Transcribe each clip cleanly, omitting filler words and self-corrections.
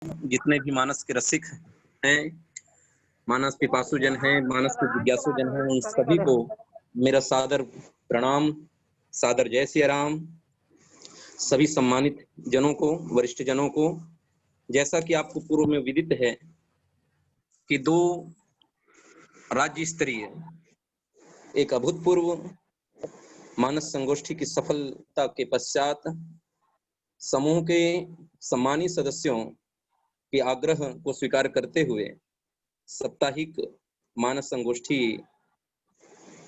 जितने भी मानस के रसिक हैं, मानस पिपासुजन हैं, मानस के जिज्ञासुजन हैं, उन सभी को मेरा सादर प्रणाम, सादर जय सिया राम। सभी सम्मानित जनों को, वरिष्ठ जनों को, जैसा कि आपको पूर्व में विदित है कि 2 राज्य स्तरीय एक अभूतपूर्व मानस संगोष्ठी की सफलता के पश्चात समूह के सम्मानित सदस्यों के आग्रह को स्वीकार करते हुए साप्ताहिक मानस संगोष्ठी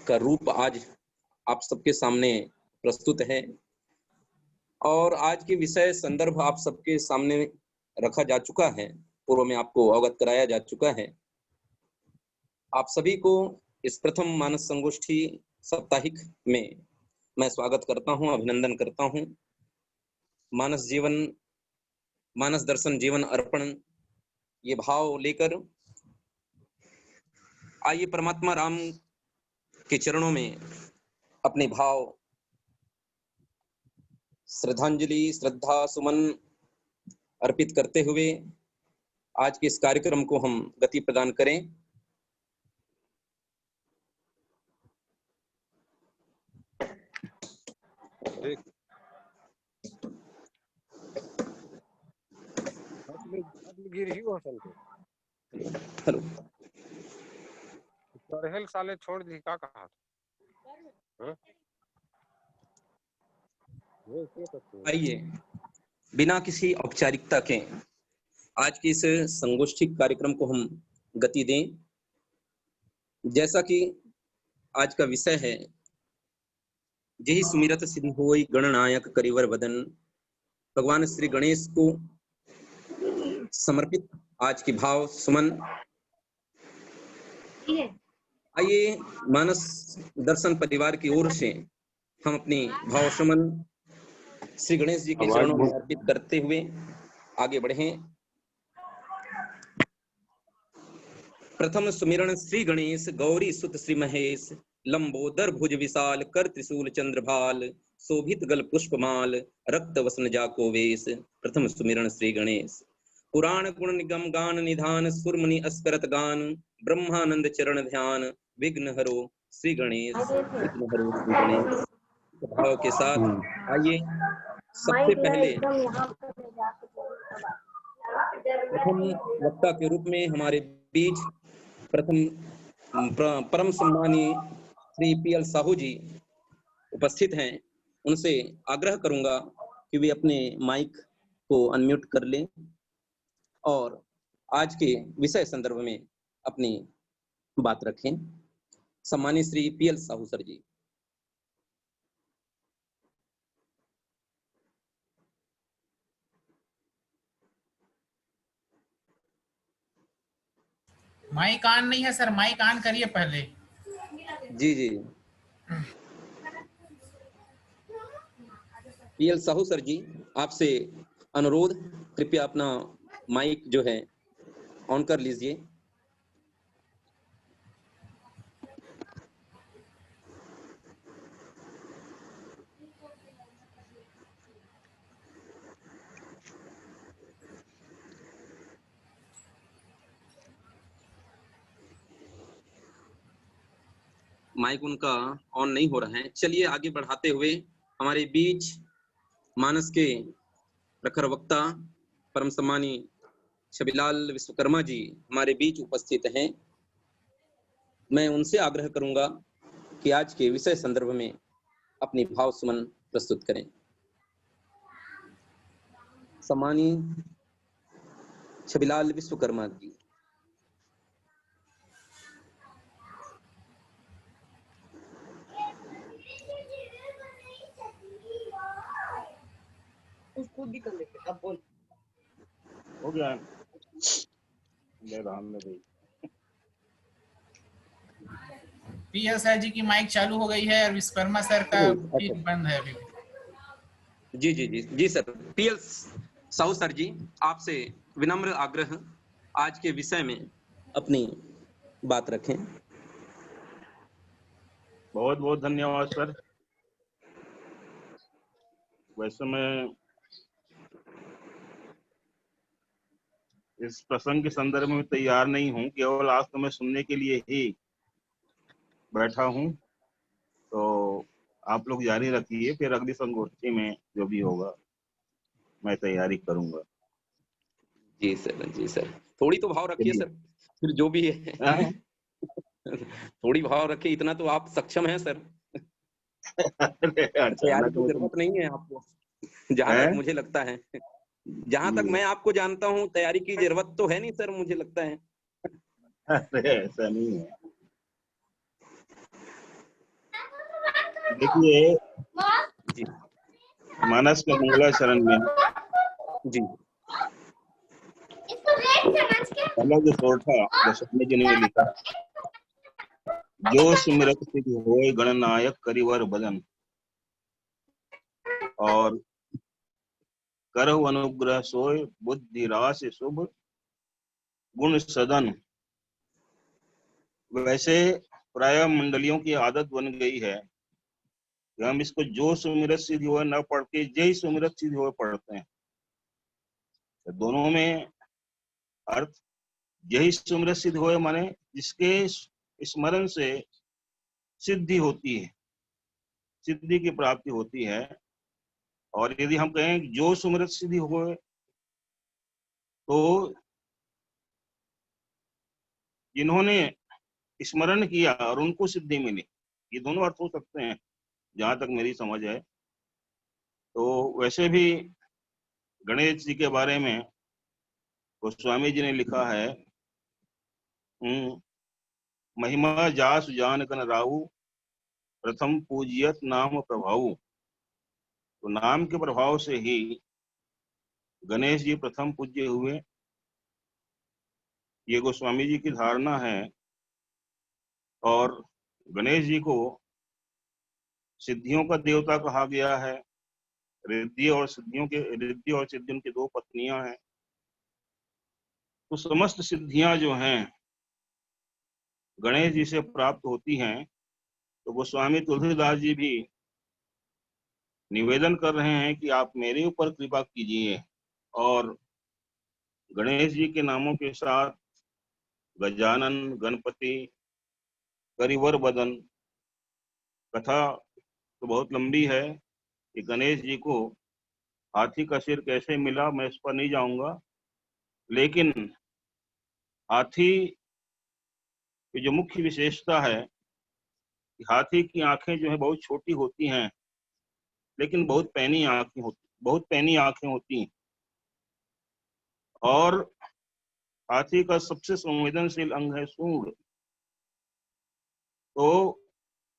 का रूप आज आप सबके सामने प्रस्तुत है और आज के विषय संदर्भ आप सबके सामने रखा जा चुका है, पूर्व में आपको अवगत कराया जा चुका है। आप सभी को इस प्रथम मानस संगोष्ठी साप्ताहिक में मैं स्वागत करता हूं, अभिनंदन करता हूं। मानस दर्शन जीवन अर्पण ये भाव लेकर आइए परमात्मा राम के चरणों में अपने भाव, श्रद्धांजलि, श्रद्धा सुमन अर्पित करते हुए आज के इस कार्यक्रम को हम गति प्रदान करें। हेलो, परहेल साले छोड़ दी का कहा था? आइए बिना किसी औपचारिकता के आज की इस संगोष्ठी कार्यक्रम को हम गति दें। जैसा कि आज का विषय है, यही सुमिरत सिद्धि होई गणनायक करिवर वदन, भगवान श्री गणेश को समर्पित आज की भाव सुमन। आइए मानस दर्शन परिवार की ओर से हम अपनी भाव सुमन श्री गणेश जी के चरणों में अर्पित करते हुए आगे बढ़ें। प्रथम सुमिरन श्री गणेश गौरी सुत श्री महेश, लंबोदर भुज विशाल कर त्रिशूल चंद्रभाल, शोभित गल पुष्पमाल रक्त वसन जाको वेश। प्रथम सुमिरन श्री गणेश। पुराण गुण निगम गान निधान सुरमुनि अस्करत गान, ब्रह्मानंद चरण ध्यान विघ्न हरो श्री गणेश, विघ्न हरो श्री गणेश। भाव के साथ आइए सबसे पहले प्रथम वक्ता के रूप में हमारे बीच परम सम्मानीय श्री पीएल साहू जी उपस्थित हैं। उनसे आग्रह करूंगा कि वे अपने माइक को अनम्यूट कर लें और आज के विषय संदर्भ में अपनी बात रखें। सम्मानीय Shri PL Sahu sir ji. Mike on नहीं है सर, माइक ऑन करिए पहले। जी जी, पीएल साहू सर जी, आपसे अनुरोध, कृपया अपना माइक जो है ऑन कर लीजिए। माइक उनका ऑन नहीं हो रहा है। चलिए आगे बढ़ाते हुए हमारे बीच मानस के प्रखर वक्ता परम सम्मानी छबिलाल विश्वकर्मा जी हमारे बीच उपस्थित हैं। मैं उनसे आग्रह करूंगा कि आज के विषय संदर्भ में अपनी भाव सुमन प्रस्तुत करें। सम्मानीय छबिलाल विश्वकर्मा जी। उसको भी कर लेते, अब बोल हो गया ले रहा हमने भाई। पीएल सर जी की माइक चालू हो गई है और विश्वकर्मा सर का अच्छा। बंद है अभी। जी जी जी जी sir. PL Sahu sir ji, आपसे विनम्र आग्रह, आज के विषय में अपनी बात रखें। बहुत बहुत धन्यवाद सर। वैसे मैं इस प्रसंग के संदर्भ में तैयार नहीं हूँ, केवल आज तो मैं सुनने के लिए ही बैठा हूँ। तो आप लोग जारी रखिए, फिर अगली संगोष्ठी में जो भी होगा मैं तैयारी करूंगा। जी सर, जी सर, थोड़ी तो भाव रखिए चलिए। सर, फिर जो भी है हाँ? थोड़ी भाव रखिए, इतना तो आप सक्षम हैं सर, अरे तैयारी अचानक की में तो जरूरत नहीं है आपको, जहां है। तक मुझे लगता है, जहां तक मैं आपको जानता हूं, तैयारी की जरूरत तो है नहीं सर, मुझे लगता है। अरे ऐसा नहीं है। देखिए, जी मानस के मंगलाचरण में जी पहला जो सोरठा गोस्वामी जी ने लिखा, जो सुमिरत सिद्ध होए गणनायक करिवर बदन, और करहु अनुग्रह सोय बुद्धि रास शुभ गुण सदन। वैसे प्राय मंडलियों की आदत बन गई है कि हम इसको जो सुमिरत सिद्ध होए न पढ़ के जय सुमिरत सिद्ध होए पढ़ते हैं। तो दोनों में अर्थ यही सुमिरत सिद्ध होए माने जिसके स्मरण से सिद्धि होती है, सिद्धि की प्राप्ति होती है। और यदि हम कहें जो सुमिरत सिद्धि होए, तो जिन्होंने स्मरण किया और उनको सिद्धि मिली, ये दोनों अर्थ हो सकते हैं जहां तक मेरी समझ है। तो वैसे भी गणेश जी के बारे में गोस्वामी जी ने लिखा है, महिमा जास जान कन राहु प्रथम पूजियत नाम प्रभाव। तो नाम के प्रभाव से ही गणेश जी प्रथम पूज्य हुए, ये गोस्वामी जी की धारणा है। और गणेश जी को सिद्धियों का देवता कहा गया है। रिद्धि और सिद्धियों के, रिद्धि और सिद्धि उनकी दो पत्नियां हैं। तो समस्त सिद्धियां जो हैं गणेश जी से प्राप्त होती हैं। तो गोस्वामी तुलसीदास जी भी निवेदन कर रहे हैं कि आप मेरे ऊपर कृपा कीजिए, और गणेश जी के नामों के साथ गजानन, गणपति, करिवर बदन, कथा तो बहुत लंबी है कि गणेश जी को हाथी का सिर कैसे मिला, मैं इस पर नहीं जाऊंगा। लेकिन हाथी की जो मुख्य विशेषता है कि हाथी की आंखें जो है बहुत छोटी होती हैं, लेकिन बहुत पैनी आंखें होती हैं। और हाथी का सबसे संवेदनशील अंग है सूंड। तो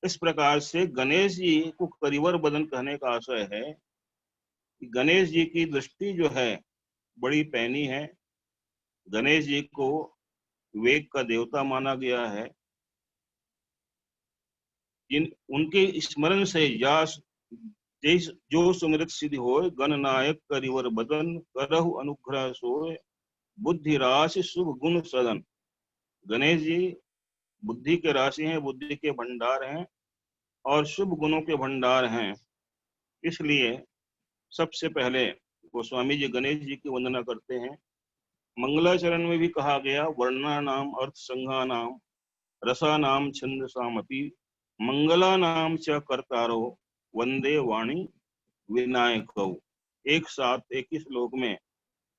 इस प्रकार से गणेश जी को करिवर बदन कहने का आशय है कि गणेश जी की दृष्टि जो है बड़ी पैनी है। गणेश जी को विवेक का देवता माना गया है। जिन उनके स्मरण से जास जो सुमिरत सिद्धि होय गणनायक करिवर बदन, करहु अनुग्रह सोय बुद्धि राशि शुभ गुण सदन। गणेश जी बुद्धि के राशि हैं, बुद्धि के भंडार हैं, और शुभ गुणों के भंडार हैं। इसलिए सबसे पहले गोस्वामी जी गणेश जी की वंदना करते हैं। मंगलाचरण में भी कहा गया, वर्णा नाम अर्थ संघा नाम रसा नाम छंद सामपि मंगला नाम च कर्तारो वंदे वाणी विनायक। एक साथ एक ही श्लोक में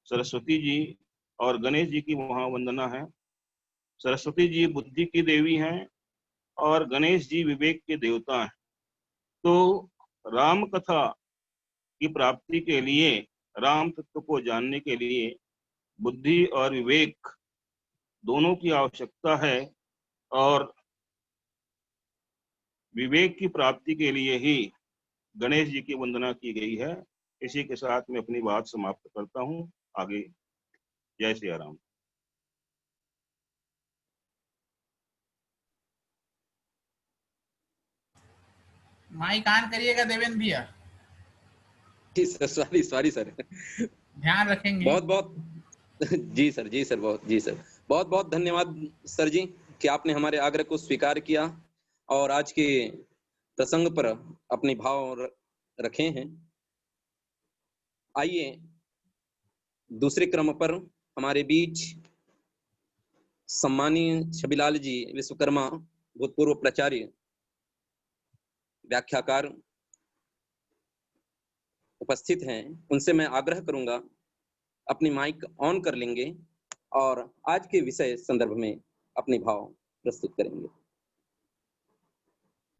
सरस्वती जी और गणेश जी की वहां वंदना है। सरस्वती जी बुद्धि की देवी हैं और गणेश जी विवेक के देवता हैं। तो राम कथा की प्राप्ति के लिए, राम तत्व को जानने के लिए बुद्धि और विवेक दोनों की आवश्यकता है। और विवेक की प्राप्ति के लिए ही गणेश जी की वंदना की गई है। इसी के साथ मैं अपनी बात समाप्त करता हूँ। आगे जय श्री राम। माइक ऑन करिएगा देवेंद्र भैया, जी सर, सॉरी सॉरी सर, ध्यान रखेंगे। बहुत बहुत जी सर, जी सर, बहुत जी सर, बहुत बहुत धन्यवाद सर जी कि आपने हमारे आग्रह को स्वीकार किया और आज के प्रसंग पर अपने भाव रखे हैं। आइए दूसरे क्रम पर हमारे बीच सम्मानीय छबिलाल जी विश्वकर्मा, भूतपूर्व प्राचार्य, व्याख्याकार उपस्थित हैं। उनसे मैं आग्रह करूंगा अपनी माइक ऑन कर लेंगे और आज के विषय संदर्भ में अपने भाव प्रस्तुत करेंगे।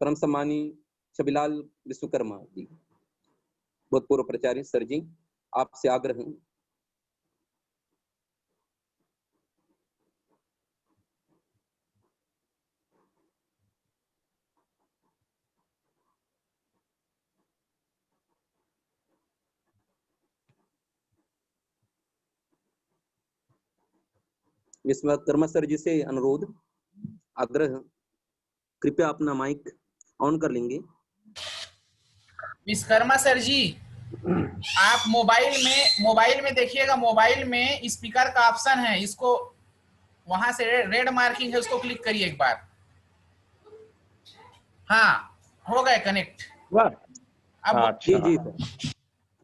परम सम्मानीय छबिलाल विश्वकर्मा जी, भूतपूर्व प्राचार्य, सर जी, आपसे आग्रह है। विश्वकर्मा सर जी से अनुरोध, आग्रह, कृपया अपना माइक ऑन कर लेंगे। विश्वकर्मा सर जी, आप मोबाइल में देखिएगा, मोबाइल में स्पीकर का ऑप्शन है, इसको वहां से रेड मार्किंग है, उसको क्लिक करिए एक बार। हाँ, हो गए कनेक्ट। अब जी जी सर,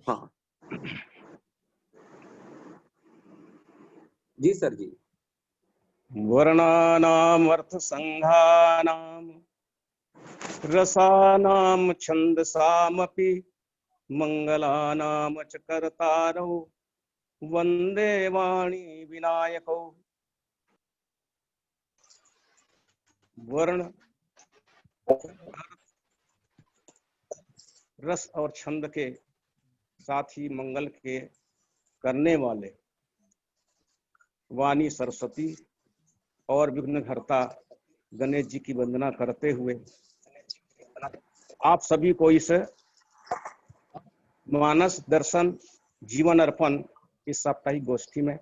हाँ जी सर जी। वर्णानाम अर्थ संघानाम रसानाम छंदसामपि मंगलानाम च कर्तारौ वंदे वाणी विनायकौ। वर्ण, रस और छंद के साथ ही मंगल के करने वाले वाणी सरस्वती और विघ्नहर्ता गणेश जी की वंदना करते हुए आप सभी को इस मानस दर्शन जीवन अर्पण इस साप्ताहिक गोष्ठी में,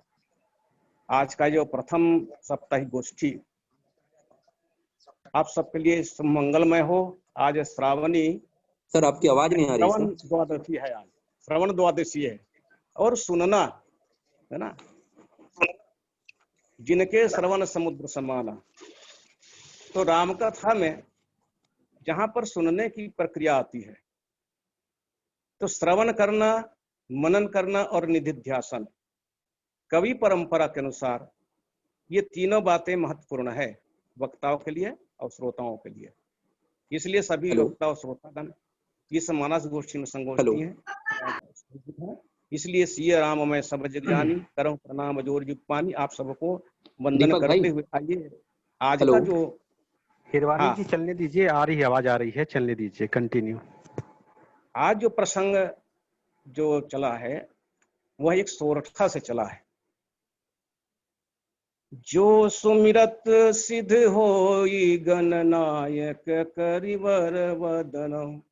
आज का जो प्रथम साप्ताहिक गोष्ठी आप सबके लिए मंगलमय हो। आज श्रावणी, सर आपकी आवाज नहीं आ रही श्रवण सर। द्वादशी है, आज श्रवण द्वादशी है और सुनना है ना, जिनके श्रवण समुद्र समाना। तो रामकथा में जहां पर सुनने की प्रक्रिया आती है तो श्रवण करना, मनन करना और निधिध्यासन, कवि परंपरा के अनुसार ये तीनों बातें महत्वपूर्ण है वक्ताओं के लिए और श्रोताओं के लिए। इसलिए सभी वक्ता और श्रोतागण इस मानस गोष्ठी में संगोष्ठी है। इसलिए सिय राम मैं सब जग जानी, करम प्रणाम जोर जुग पानी। आप सबको वंदन करते हुए आइए आज का जो हिरवानी जी चलने दीजिए, आ रही है, आवाज आ रही है, चलने दीजिए, कंटिन्यू। आज जो प्रसंग जो चला है वह एक सोरठा से चला है। जो सुमिरत सिद्ध होई गणनायक करिवर वदन,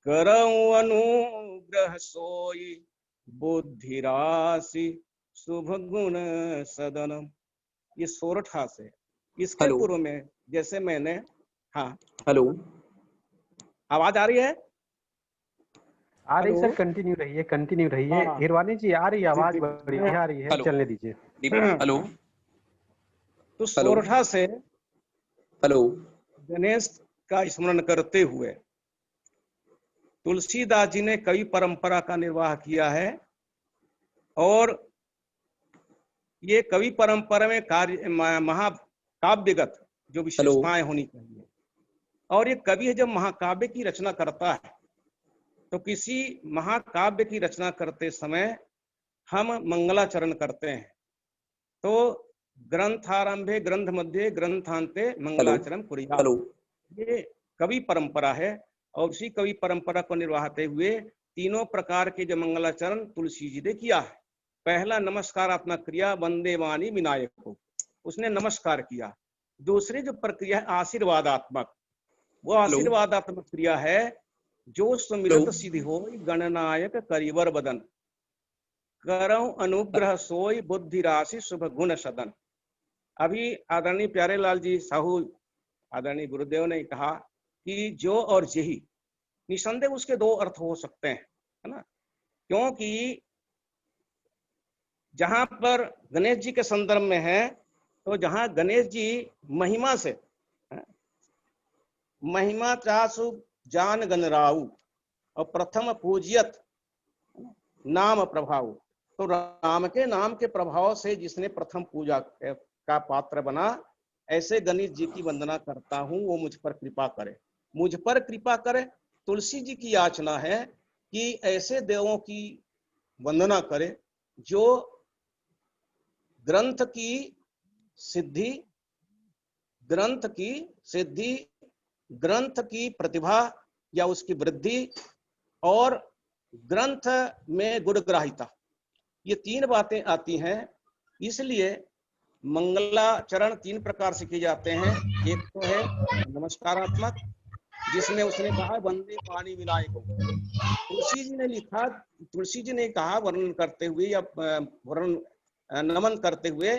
करऊं अनुग्रह सोई बुद्धि राशि शुभ गुण सदन। ये सोरठा से। इसके पूर्व में जैसे मैंने, हाँ हेलो, आवाज आ रही है? आ रही सर, कंटिन्यू रहिए, कंटिन्यू रहिए। हिरवानी जी आ रही है, आवाज बढ़िया आ रही है, चलने दीजिए। हेलो। तो सोरठा से हेलो गणेश का स्मरण करते हुए तुलसीदास जी ने कवि परंपरा का निर्वाह किया है और ये कवि परंपरा में कार्य महाकाव्यगत जो विशेषताएं होनी चाहिए। और ये कवि है जब महाकाव्य की रचना करता है तो किसी महाकाव्य की रचना करते समय हम मंगलाचरण करते हैं। तो ग्रंथारंभे ग्रंथ मध्य ग्रंथांते मंगलाचरण कुर्यात्, ये कवि परंपरा है। और उसी कवि परंपरा को निभाते हुए तीनों प्रकार के जो मंगलाचरण तुलसी जी ने किया है। पहला नमस्कारात्मक क्रिया वंदे वाणी विनायक को, उसने नमस्कार किया। दूसरी जो प्रक्रिया है आशीर्वादात्मक, वो आशीर्वादात्मक क्रिया है जो सुमिरत सिद्धि हो गणनायक करिवर बदन, करऊं अनुग्रह सोई बुद्धि राशि शुभ गुण सदन। अभी आदरणीय प्यारे लाल जी साहू आदरणीय गुरुदेव ने कहा कि जो और यही, निसंदेह उसके दो अर्थ हो सकते हैं, है ना। क्योंकि जहां पर गणेश जी के संदर्भ में है तो जहां गणेश जी महिमा से, महिमा चासु जान गणराऊ और प्रथम पूजियत नाम प्रभाव, तो राम के नाम के प्रभाव से जिसने प्रथम पूजा का पात्र बना, ऐसे गणेश जी की वंदना करता हूं, वो मुझ पर कृपा करे, मुझ पर कृपा करे। तुलसी जी की याचना है कि ऐसे देवों की वंदना करे जो ग्रंथ की सिद्धि, ग्रंथ की सिद्धि, ग्रंथ की प्रतिभा या उसकी वृद्धि और ग्रंथ में गुणग्राहिता, ये तीन बातें आती हैं। इसलिए मंगलाचरण तीन प्रकार से किए जाते हैं। एक तो है नमस्कारात्मक, जिसमें उसने कहा वंदे पानी मिलाए को। तुलसी जी ने लिखा, तुलसी जी ने कहा वर्णन करते हुए या वर्णन नमन करते हुए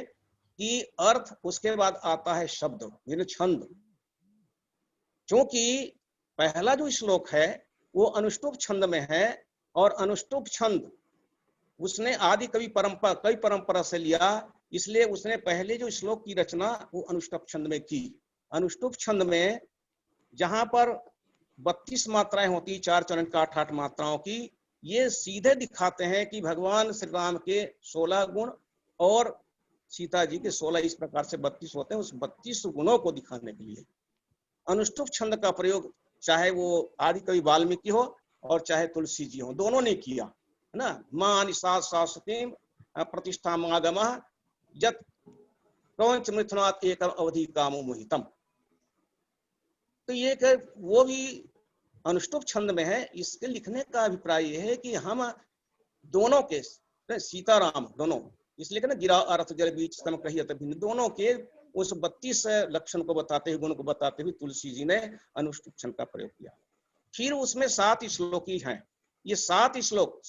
कि अर्थ उसके बाद आता है शब्द यानी छंद। क्योंकि पहला जो श्लोक है वो अनुष्टुप छंद में है और अनुष्टुप छंद उसने आदि कवि परंपरा से लिया, इसलिए उसने पहले जो श्लोक की रचना वो अनुष्टुप छंद में की। अनुष्टुप छंद में जहां पर 32 मात्राएं होती, 4 चरण का 8 मात्राओं की, ये सीधे दिखाते हैं कि भगवान श्री राम के 16 गुण और सीता जी के 16, इस प्रकार से 32 होते हैं। उस 32 गुणों को दिखाने के लिए अनुष्टुप छंद का प्रयोग चाहे वो आदि कवि वाल्मीकि हो और चाहे तुलसी जी हो, दोनों ने किया, है ना। मां निषा शाश्वतीम प्रतिष्ठा मागम यत कौंच मिथुनात् एक अवधि कामो मोहितम। तो ये वो भी अनुष्टुप छंद में है। इसके लिखने का अभिप्राय यह है कि हम दोनों के सीताराम दोनों, इसलिए कि ना गिरा अर्थ जल बीच सम कहियत भिन्न, दोनों के उस 32 लक्षण को बताते हुए, गुण को बताते हुए तुलसी जी ने अनुष्टुप छंद का प्रयोग किया। फिर उसमें 7 श्लोक ही हैं। ये 7 श्लोक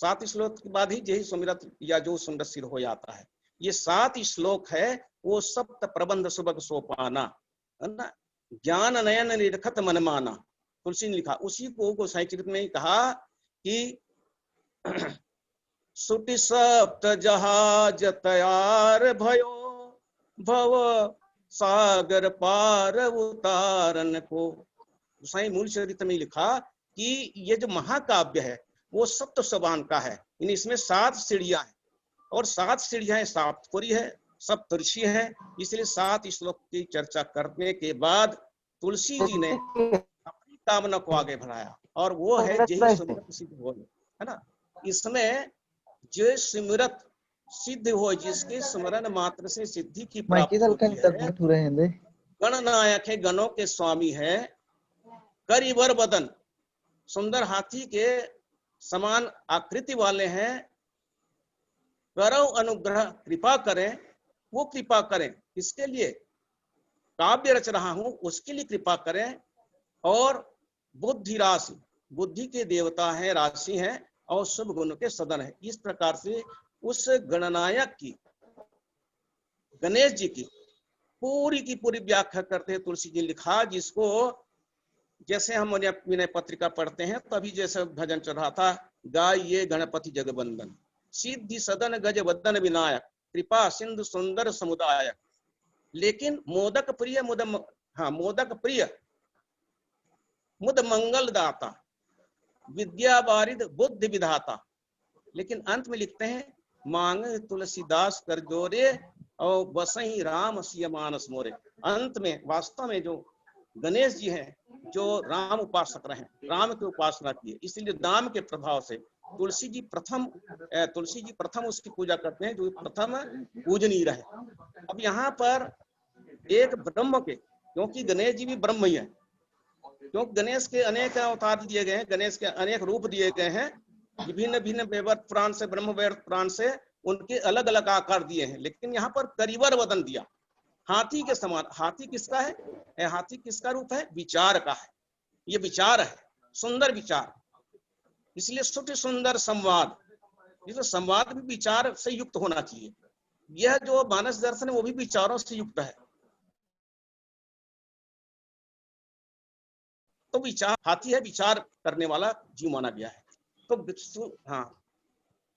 के बाद ही यही सुमिरत या जो सुंदर सिर हो जाता है। ये 7 श्लोक है वो सप्त प्रबंध सुबह सोपाना, है ना। ज्ञान नयन निरखत मन माना, तुलसी ने लिखा। उसी को गोसाई चरित में ही कहा कि सुटि सप्त जहाज तैयार भयो, भव सागर पार उतारन को। गोसाई मूल चरित में लिखा कि ये जो महाकाव्य है वो सप्त सोपान का है। इसमें 7 सीढ़ियां हैं और 7 सीढ़ियां 7 कोरी है, सप्तऋषि है। इसलिए 7 श्लोक की चर्चा करने के बाद तुलसी जी ने अपनी कामना को आगे बढ़ाया और वो है यही सुमिरत सिद्ध हो, है ना। इसमें जो सुमिरत सिद्ध हो, जिसके स्मरण मात्र से सिद्धि की प्राप्ति होती है, गणनायक है, गणों के स्वामी है, करिवर बदन, सुंदर हाथी के समान आकृति वाले हैं, करो अनुग्रह, कृपा करें, वो कृपा करें। इसके लिए काव्य रच रहा हूं, उसके लिए कृपा करें। और बुद्धि राशि, बुद्धि के देवता है, राशि है और शुभ गुण के सदन है। इस प्रकार से उस गणनायक की, गणेश जी की पूरी व्याख्या करते हैं तुलसी जी लिखा, जिसको जैसे हम विनय पत्रिका पढ़ते हैं तभी जैसे भजन चल रहा था, गाइए गणपति जगबंदन, सिद्धि सदन गज वदन विनायक, कृपा सिंधु सुंदर समुदायक। लेकिन मोदक प्रिय मुद मंगल दाता, विद्या वारिद बुद्धि विधाता। लेकिन अंत में लिखते हैं मांग तुलसीदास कर जोरे और बसही राम सिय मानस मोरे। अंत में वास्तव में जो गणेश जी हैं, जो राम उपासक रहे, राम की उपासना किए, इसलिए नाम के प्रभाव से तुलसी जी प्रथम उसकी पूजा करते हैं, जो प्रथम पूजनीय रहे। अब यहाँ पर एक ब्रह्म के, क्योंकि गणेश जी भी ब्रह्म ही है, क्योंकि गणेश के अनेक अवतार दिए गए हैं, गणेश के अनेक रूप दिए गए हैं, विभिन्न भिन्न वैवर्त प्राण से, ब्रह्म वैवर्त प्राण से उनके अलग अलग आकार दिए हैं। लेकिन यहाँ पर करिवर वदन दिया, हाथी के समान। हाथी किसका है? हाथी किसका रूप है? विचार का है। ये विचार है, सुंदर विचार। इसलिए सुट सुंदर संवाद, इसलिए संवाद भी विचार से युक्त होना चाहिए। यह जो मानस दर्शन है वो भी विचारों से युक्त है। तो विचार, हाथी है, विचार करने वाला जीव माना गया है। तो हाँ,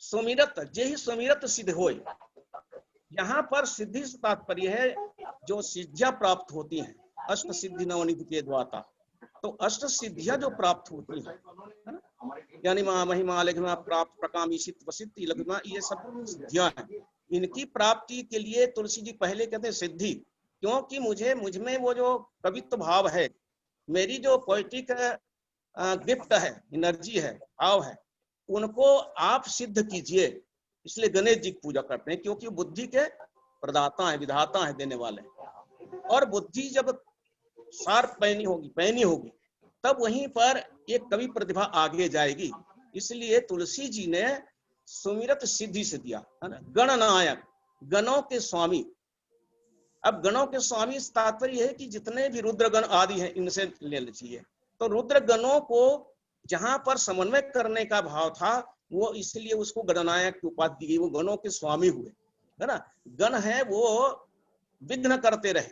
सुमिरत, यही सुमिरत सिद्ध होय। यहाँ पर सिद्धि से तात्पर्य है जो सिद्धियां प्राप्त होती हैं, अष्ट सिद्धि नवनिधि के द्वारा। तो अष्ट सिद्धियां जो प्राप्त होती हैं, यानी महिमा लेखमा प्राप्त प्रकामिशित वसित लघुमा, ये सब सिद्धियां हैं। इनकी प्राप्ति के लिए तुलसी जी पहले कहते हैं सिद्धि, क्योंकि मुझमें वो जो कवित्व भाव है, मेरी जो पोएटिक गिफ्ट है, एनर्जी है, भाव है, उनको आप सिद्ध कीजिए। इसलिए गणेश जी की पूजा करते हैं, क्योंकि बुद्धि के प्रदाता है, विधाता है, देने वाले। और बुद्धि जब शार्प पैनी होगी तब वहीं पर एक कवि प्रतिभा आगे जाएगी। इसलिए तुलसी जी ने सुमिरत सिद्धि से दिया, है ना। गणनायक, गणों के स्वामी। अब गणों के स्वामी इस तात्पर्य है कि जितने भी रुद्रगण आदि हैं इनसे ले लीजिए। तो रुद्र गणों को जहां पर समन्वय करने का भाव था, वो इसलिए उसको गणनायक की उपाधि दी गई। वो गणों के स्वामी हुए, है ना। गण है वो विघ्न करते रहे,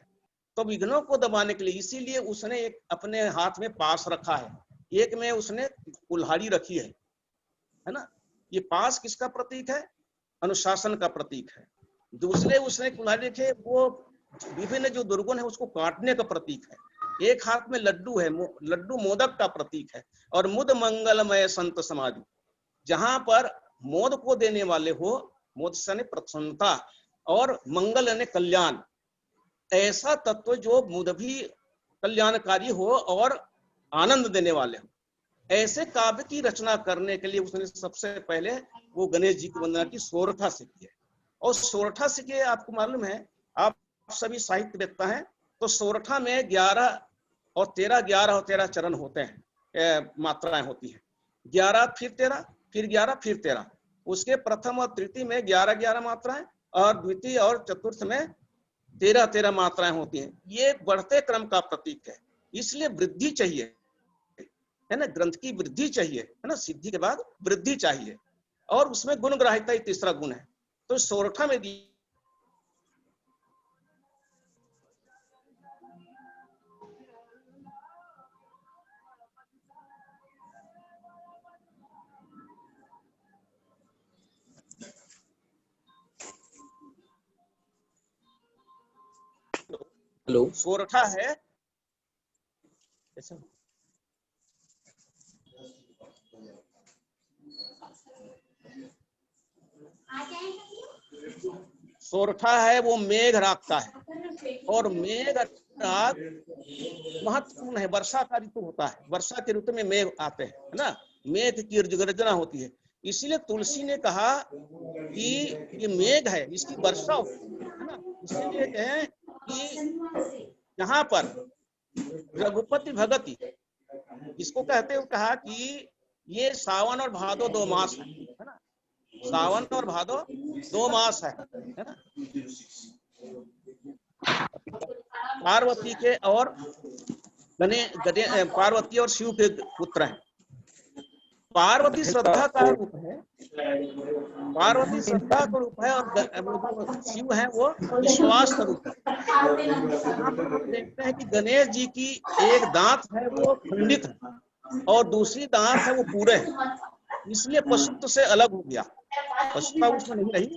तो विघ्नों को दबाने के लिए इसीलिए उसने एक अपने हाथ में पास रखा है, एक में उसने कुल्हाड़ी रखी है ना। ये पास किसका प्रतीक है? अनुशासन का प्रतीक है। दूसरे उसने कुल्हाड़ी रखे, वो विभिन्न जो दुर्गुण है उसको काटने का प्रतीक है। एक हाथ में लड्डू है, लड्डू मोदक का प्रतीक है। और मुद मंगलमय संत समाधि, जहां पर मोद को देने वाले हो, मोद से प्रसन्नता, और मंगल यानी कल्याण, ऐसा तत्व जो मुद भी कल्याणकारी हो और आनंद देने वाले हो, ऐसे काव्य की रचना करने के लिए उसने सबसे पहले वो गणेश जी की वंदना की सोरठा से की है। और सोरठा से के आपको मालूम है, आप सभी साहित्यवेत्ता हैं, तो सोरठा में 11 और 13 चरण होते हैं, मात्राएं होती हैं। 11 फिर 13 फिर 11 फिर 13। उसके प्रथम और तृतीय में 11 मात्राएं, और द्वितीय और चतुर्थ में 13 मात्राएं होती हैं। ये बढ़ते क्रम का प्रतीक है। इसलिए वृद्धि चाहिए, है ना, ग्रंथ की वृद्धि चाहिए, है ना। सिद्धि के बाद वृद्धि चाहिए, और उसमें गुण ग्राह्यता ही तीसरा गुण है। तो सोरठा में दी हेलो, सोरठा है सोरठा है वो मेघ राग का है, और मेघ राग महत्वपूर्ण है। वर्षा का ऋतु होता है, वर्षा के ऋतु में मेघ आते हैं, है ना। मेघ की गर्जना होती है। इसीलिए तुलसी ने कहा कि ये मेघ है, इसकी वर्षा होती है ना। इसीलिए कहें कि यहाँ पर रघुपति भगति इसको कहते हुए कहा कि ये सावन और भादो 2 मास है ना। सावन और भादो 2 मास है ना। पार्वती के और पार्वती और शिव के पुत्र हैं। पार्वती श्रद्धा का रूप है, पार्वती श्रद्धा का रूप है, और शिव है वो विश्वास का रूप है। यहाँ पर हम देखते हैं कि गणेश जी की एक दांत है वो खंडित है, और दूसरी दांत है वो पूरे है। इसलिए पशुत्व से अलग हो गया, पशुता उसमें नहीं रही।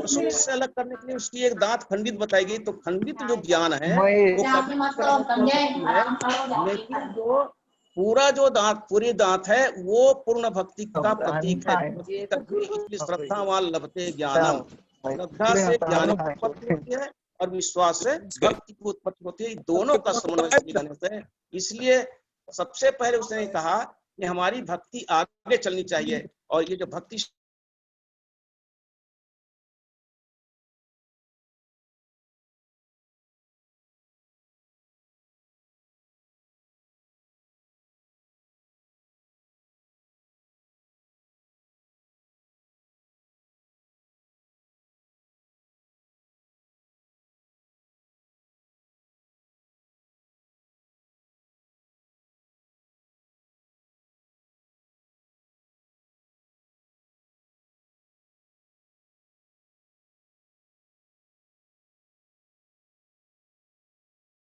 पशु से अलग करने के लिए उसकी एक दांत खंडित बताई गई। तो खंडित जो ज्ञान है वो लेकिन जो पूरा जो दांत, पूरी दांत है वो पूर्ण भक्ति का प्रतीक है। इसलिए श्रद्धावान लभते ज्ञानम, श्रद्धा से ज्ञान की उत्पत्ति होती है और विश्वास से भक्ति की उत्पत्ति होती है। दोनों का समन्वय है। इसलिए सबसे पहले उसने कहा कि हमारी भक्ति आगे चलनी चाहिए, और ये जो भक्ति